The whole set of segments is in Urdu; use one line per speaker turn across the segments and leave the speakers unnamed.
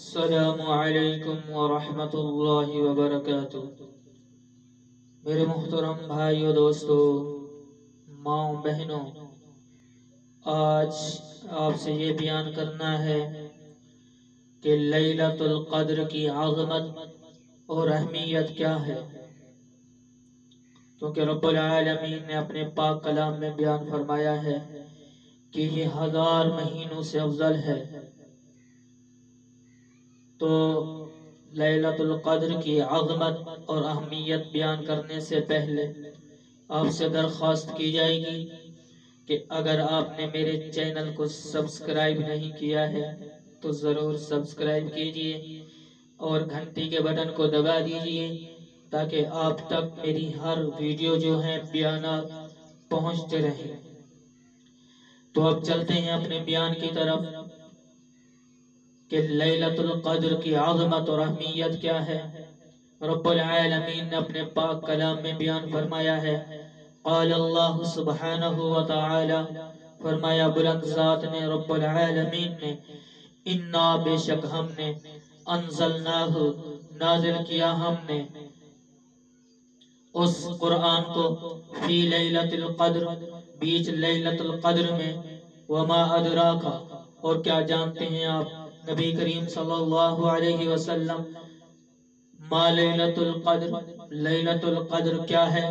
السلام علیکم ورحمۃ اللہ وبرکاتہ۔ میرے محترم بھائیو، دوستو، ماں بہنوں، آج آپ سے یہ بیان کرنا ہے کہ لیلۃ القدر کی عظمت اور اہمیت کیا ہے، کیونکہ رب العالمین نے اپنے پاک کلام میں بیان فرمایا ہے کہ یہ 1000 مہینوں سے افضل ہے۔ تو لیلۃ القدر کی عظمت اور اہمیت بیان کرنے سے پہلے آپ سے درخواست کی جائے گی کہ اگر آپ نے میرے چینل کو سبسکرائب نہیں کیا ہے تو ضرور سبسکرائب کیجئے اور گھنٹی کے بٹن کو دبا دیجئے تاکہ آپ تک میری ہر ویڈیو جو ہے بیانات پہنچتے رہیں۔ تو اب چلتے ہیں اپنے بیان کی طرف کہ لیلۃ القدر کی عظمت اور اہمیت کیا ہے۔ رب العالمین نے اپنے پاک کلام میں بیان فرمایا ہے، قال اللہ سبحانہ وتعالی، فرمایا بلند ذات نے، رب العالمین نے، انا بے شک ہم نے، انزلناہ نازل کیا ہم نے اس قرآن کو، فی لیلۃ القدر بیچ لیلۃ القدر میں، وما ادراک اور کیا جانتے ہیں آپ نبی کریم صلی اللہ علیہ وسلم، ما لیلۃ القدر، لیلۃ القدر کیا ہے؟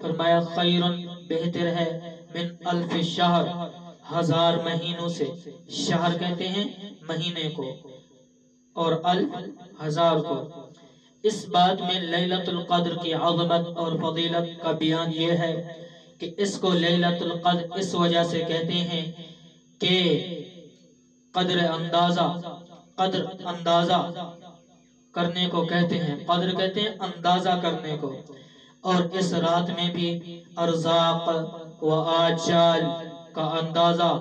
فرمایا خیر، بہتر ہے، من الف شہر، 1000 مہینوں سے۔ شہر کہتے ہیں مہینے کو اور الف 1000 کو۔ اس بات میں لیلۃ القدر کی عظمت اور فضیلت کا بیان یہ ہے کہ اس کو لیلۃ القدر اس وجہ سے کہتے ہیں کہ قدر اندازہ کرنے کو کہتے ہیں، قدر کہتے ہیں اندازہ کرنے کو۔ اور اس رات میں بھی ارزاق و آجال کا اندازہ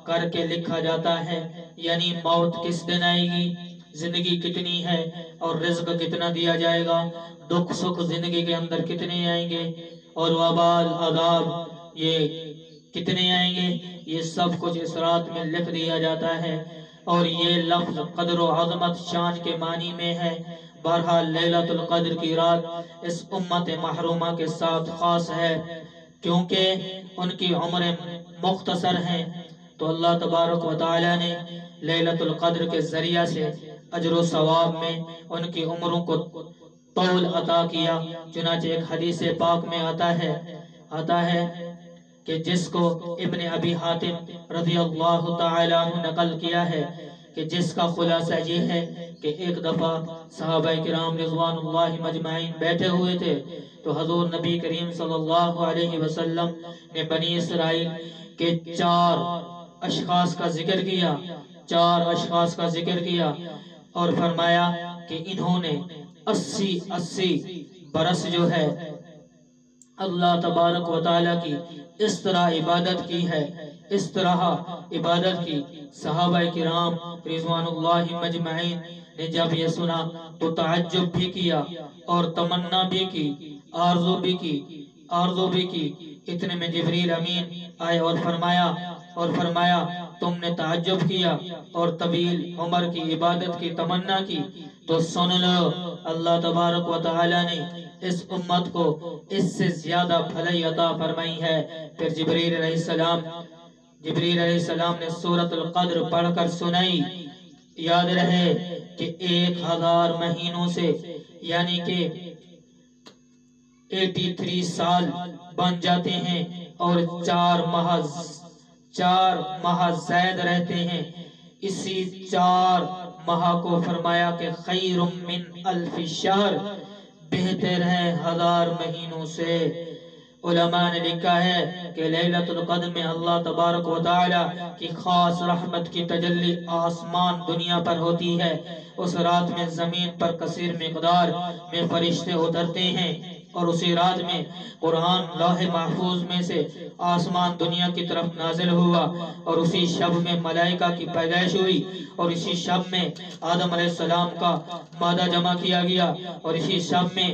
کر کے لکھا جاتا ہے، یعنی موت کس دن آئے گی، زندگی کتنی ہے اور رزق کتنا دیا جائے گا، دکھ سکھ زندگی کے اندر کتنے آئیں گے اور وبال عذاب یہ کتنے آئیں گے، یہ سب کچھ اس رات میں لکھ دیا جاتا ہے۔ اور یہ لفظ قدر و عظمت شان کے معنی میں ہے۔ بہرحال لیلۃ القدر کی رات اس امت محرومہ کے ساتھ خاص ہے، کیونکہ ان کی عمریں مختصر ہیں، تو اللہ تبارک و تعالی نے لیلۃ القدر کے ذریعہ سے اجر و ثواب میں ان کی عمروں کو طول عطا کیا۔ چنانچہ ایک حدیث پاک میں آتا ہے کہ جس کو ابن ابی حاتم رضی اللہ تعالیٰ عنہ نقل کیا ہے کہ جس کا خلاصہ یہ ہے کہ ایک دفعہ صحابہ کرام رضوان اللہ مجمعین بیٹھے ہوئے تھے تو حضور نبی کریم صلی اللہ علیہ وسلم نے بنی اسرائیل کے 4 اشخاص کا ذکر کیا اور فرمایا کہ انہوں نے 80 برس جو ہے اللہ تبارک و تعالیٰ کی اس طرح عبادت کی ہے، اس طرح عبادت کی۔ صحابہ کرام رضوان اللہ مجمعین نے جب یہ سنا تو تعجب بھی کیا اور تمنا بھی کی، آرزو بھی کی۔ اتنے میں جبریل امین آئے اور فرمایا تم نے تعجب کیا اور طویل عمر کی عبادت کی تمنا کی، تو سن لو اللہ تبارک و تعالی نے اس امت کو اس سے زیادہ بھلائی عطا فرمائی ہے۔ پھر جبریل علیہ السلام نے سورۃ القدر پڑھ کر سنائی۔ یاد رہے کہ 1000 مہینوں سے یعنی کہ 83 سال بن جاتے ہیں اور 4 ماہ زائد رہتے ہیں۔ اسی 4 ماہ کو فرمایا کہ خیر من الف شہر، بہتر ہے 1000 مہینوں سے۔ علماء نے لکھا ہے کہ لیلۃ القدر میں اللہ تبارک و تعالی کی خاص رحمت کی تجلی آسمان دنیا پر ہوتی ہے۔ اس رات میں زمین پر کثیر مقدار میں فرشتے اترتے ہیں اور اسی رات میں قرآن لوح محفوظ میں سے آسمان دنیا کی طرف نازل ہوا، اور اسی شب میں ملائکہ کی پیدائش ہوئی، اور اسی شب میں آدم علیہ السلام کا مادہ جمع کیا گیا، اور اسی شب میں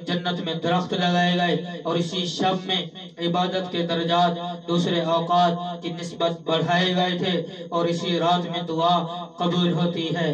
جنت میں درخت لگائے گئے، اور اسی شب میں عبادت کے درجات دوسرے اوقات کی نسبت بڑھائے گئے تھے، اور اسی رات میں دعا قبول ہوتی ہے۔